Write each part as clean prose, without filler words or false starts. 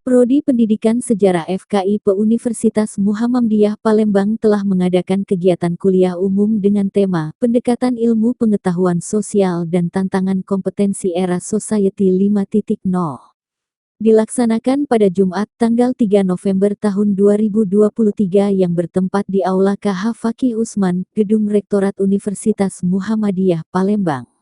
Prodi Pendidikan Sejarah FKIP Universitas Muhammadiyah Palembang telah mengadakan kegiatan kuliah umum dengan tema Pendekatan Ilmu Pengetahuan Sosial dan Tantangan Kompetensi Era Society 5.0. Dilaksanakan pada Jumat tanggal 3 November tahun 2023 yang bertempat di Aula KH Fakih Usman, Gedung Rektorat Universitas Muhammadiyah Palembang.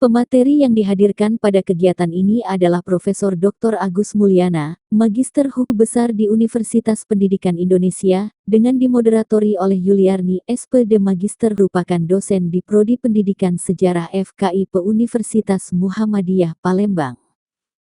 Pemateri yang dihadirkan pada kegiatan ini adalah Profesor Dr. Agus Mulyana, Magister Hukum Besar di Universitas Pendidikan Indonesia, dengan dimoderatori oleh Yuliarni SPD Magister merupakan dosen di Prodi Pendidikan Sejarah FKIP Universitas Muhammadiyah Palembang.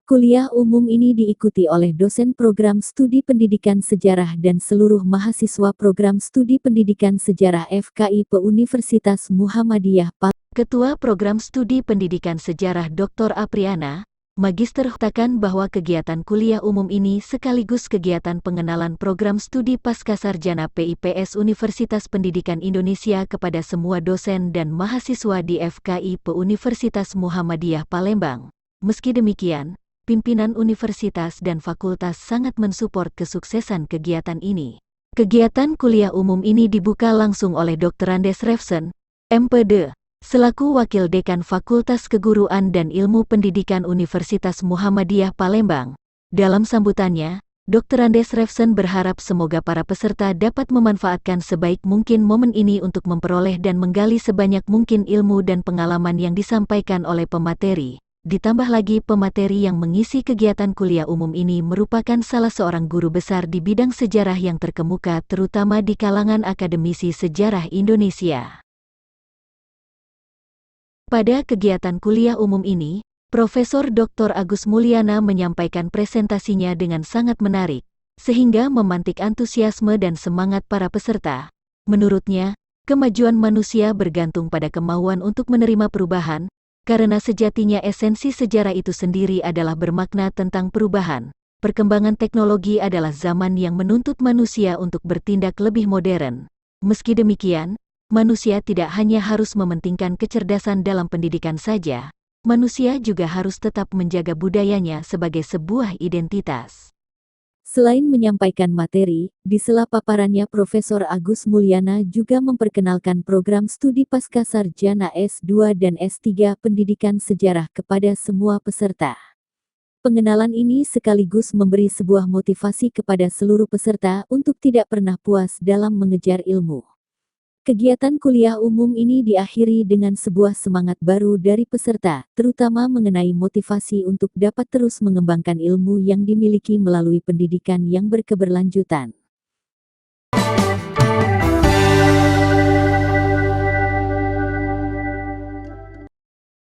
Kuliah umum ini diikuti oleh dosen program studi pendidikan sejarah dan seluruh mahasiswa program studi pendidikan sejarah FKIP Universitas Muhammadiyah Palembang. Ketua Program Studi Pendidikan Sejarah Dr. Apriana, Magister katakan bahwa kegiatan kuliah umum ini sekaligus kegiatan pengenalan program studi Pascasarjana PIPS Universitas Pendidikan Indonesia kepada semua dosen dan mahasiswa di FKIP Universitas Muhammadiyah Palembang. Meski demikian, pimpinan universitas dan fakultas sangat mensupport kesuksesan kegiatan ini. Kegiatan kuliah umum ini dibuka langsung oleh Dr. Andes Refsen, MPD, selaku Wakil Dekan Fakultas Keguruan dan Ilmu Pendidikan Universitas Muhammadiyah Palembang. Dalam sambutannya, Dr. Andes Refsen berharap semoga para peserta dapat memanfaatkan sebaik mungkin momen ini untuk memperoleh dan menggali sebanyak mungkin ilmu dan pengalaman yang disampaikan oleh pemateri. Ditambah lagi pemateri yang mengisi kegiatan kuliah umum ini merupakan salah seorang guru besar di bidang sejarah yang terkemuka terutama di kalangan akademisi sejarah Indonesia. Pada kegiatan kuliah umum ini, Profesor Dr. Agus Mulyana menyampaikan presentasinya dengan sangat menarik, sehingga memantik antusiasme dan semangat para peserta. Menurutnya, kemajuan manusia bergantung pada kemauan untuk menerima perubahan, karena sejatinya esensi sejarah itu sendiri adalah bermakna tentang perubahan. Perkembangan teknologi adalah zaman yang menuntut manusia untuk bertindak lebih modern. Meski demikian, manusia tidak hanya harus mementingkan kecerdasan dalam pendidikan saja, manusia juga harus tetap menjaga budayanya sebagai sebuah identitas. Selain menyampaikan materi, di sela paparannya Profesor Agus Mulyana juga memperkenalkan program studi Pascasarjana S2 dan S3 Pendidikan Sejarah kepada semua peserta. Pengenalan ini sekaligus memberi sebuah motivasi kepada seluruh peserta untuk tidak pernah puas dalam mengejar ilmu. Kegiatan kuliah umum ini diakhiri dengan sebuah semangat baru dari peserta, terutama mengenai motivasi untuk dapat terus mengembangkan ilmu yang dimiliki melalui pendidikan yang berkeberlanjutan.